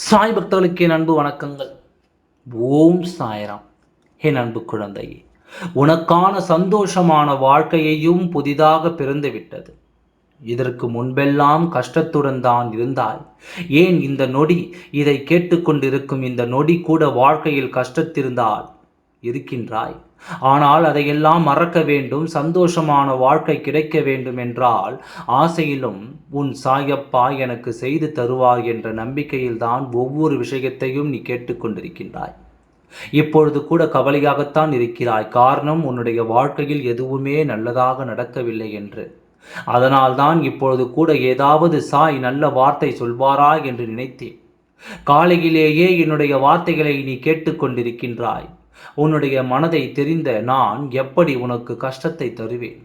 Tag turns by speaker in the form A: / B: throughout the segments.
A: சாய் பக்தர்களுக்கு என் அன்பு வணக்கங்கள். ஓம் சாய்ராம். என் அன்பு குழந்தையே, உனக்கான சந்தோஷமான வாழ்க்கையையும் புதிதாக பிறந்து விட்டது. இதற்கு முன்பெல்லாம் கஷ்டத்துடன் தான் இருந்தாய். ஏன் இந்த நொடி, இதை கேட்டுக்கொண்டிருக்கும் இந்த நொடி கூட வாழ்க்கையில் கஷ்டத்திருந்தால் இருக்கின்றாய். ஆனால் அதையெல்லாம் மறக்க வேண்டும், சந்தோஷமான வாழ்க்கை கிடைக்க வேண்டும் என்றால் ஆசையிலும் உன் சாயப்பா எனக்கு செய்து தருவார் என்ற நம்பிக்கையில்தான் ஒவ்வொரு விஷயத்தையும் நீ கேட்டுக்கொண்டிருக்கின்றாய். இப்பொழுது கூட கவலையாகத்தான் இருக்கிறாய். காரணம், உன்னுடைய வாழ்க்கையில் எதுவுமே நல்லதாக நடக்கவில்லை என்று. அதனால்தான் இப்பொழுது கூட ஏதாவது சாய் நல்ல வார்த்தை சொல்வாரா என்று நினைத்தேன். காலையிலேயே என்னுடைய வார்த்தைகளை நீ கேட்டுக்கொண்டிருக்கின்றாய். உன்னுடைய மனதை தெரிந்த நான் எப்படி உனக்கு கஷ்டத்தை தருவேன்?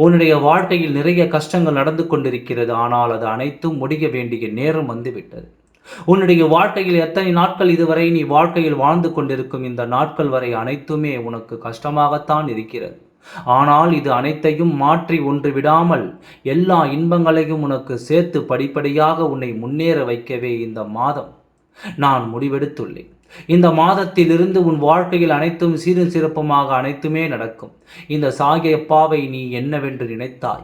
A: உன்னுடைய வாழ்க்கையில் நிறைய கஷ்டங்கள் நடந்து கொண்டிருக்கிறது. ஆனால் அது அனைத்தும் முடிய வேண்டிய நேரம் வந்துவிட்டது. உன்னுடைய வாழ்க்கையில் எத்தனை நாட்கள் இதுவரை நீ வாழ்க்கையில் வாழ்ந்து கொண்டிருக்கும் இந்த நாட்கள் வரை அனைத்துமே உனக்கு கஷ்டமாகத்தான் இருக்கிறது. ஆனால் இது அனைத்தையும் மாற்றி ஒன்று விடாமல் எல்லா இன்பங்களையும் உனக்கு சேர்த்து படிப்படியாக உன்னை முன்னேற வைக்கவே இந்த மாதம் நான் முடிவெடுத்துள்ளேன். இந்த மாதத்திலிருந்து உன் வாழ்க்கையில் அனைத்தும் சீரும் சிறப்புமாக அனைத்துமே நடக்கும். இந்த சாயப்பாவை நீ என்னவென்று நினைத்தாய்?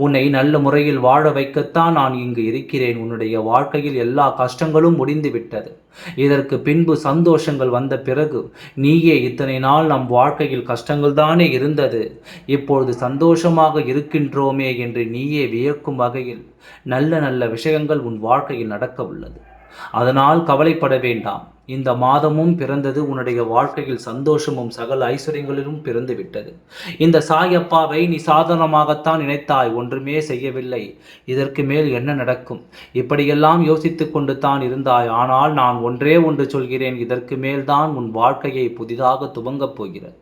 A: உன்னை நல்ல முறையில் வாழ வைக்கத்தான் நான் இங்கு இருக்கிறேன். உன்னுடைய வாழ்க்கையில் எல்லா கஷ்டங்களும் முடிந்து விட்டது. இதற்கு பின்பு சந்தோஷங்கள் வந்த பிறகு நீயே இத்தனை நாள் நம் வாழ்க்கையில் கஷ்டங்கள் தானே இருந்தது, இப்பொழுது சந்தோஷமாக இருக்கின்றோமே என்று நீயே வியக்கும் வகையில் நல்ல நல்ல விஷயங்கள் உன் வாழ்க்கையில் நடக்க உள்ளது. அதனால் கவலைப்பட வேண்டாம். இந்த மாதமும் பிறந்தது. உன்னுடைய வாழ்க்கையில் சந்தோஷமும் சகல ஐஸ்வர்யங்களிலும் பிறந்து விட்டது. இந்த சாயப்பாவை நீ சாதாரணமாகத்தான் நினைத்தாய், ஒன்றுமே செய்யவில்லை. இதற்கு மேல் என்ன நடக்கும்? இப்படியெல்லாம் யோசித்து கொண்டு தான் இருந்தாய். ஆனால் நான் ஒன்றே ஒன்று சொல்கிறேன், இதற்கு மேல்தான் உன் வாழ்க்கையை புதிதாக துவங்கப் போகிறது.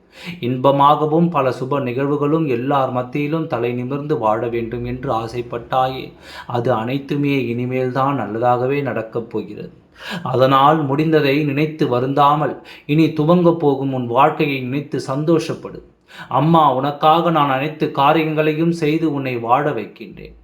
A: இன்பமாகவும் பல சுப நிகழ்வுகளும் எல்லார் மத்தியிலும் தலை நிமிர்ந்து வாழ வேண்டும் என்று ஆசைப்பட்டாயே, அது அனைத்துமே இனிமேல்தான் நல்லதாகவே நடக்கப் போகிறது. அதனால் முடிந்ததை நினைத்து வருந்தாமல் இனி துவங்கப் போகும் உன் வாழ்க்கையை நினைத்து சந்தோஷப்படு. அம்மா, உனக்காக நான் அனைத்து காரியங்களையும் செய்து உன்னை வாழ வைக்கின்றேன்.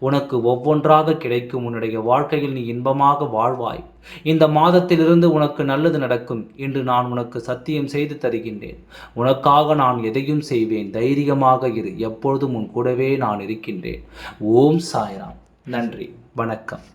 A: உனக்கு ஒவ்வொன்றாக கிடைக்கும். உன்னுடைய வாழ்க்கையில் நீ இன்பமாக வாழ்வாய். இந்த மாதத்திலிருந்து உனக்கு நல்லது நடக்கும் என்று நான் உனக்கு சத்தியம் செய்து தருகின்றேன். உனக்காக நான் எதையும் செய்வேன். தைரியமாக இரு. எப்பொழுதும் உன் கூடவே நான் இருக்கின்றேன். ஓம் சாய்ராம். நன்றி. வணக்கம்.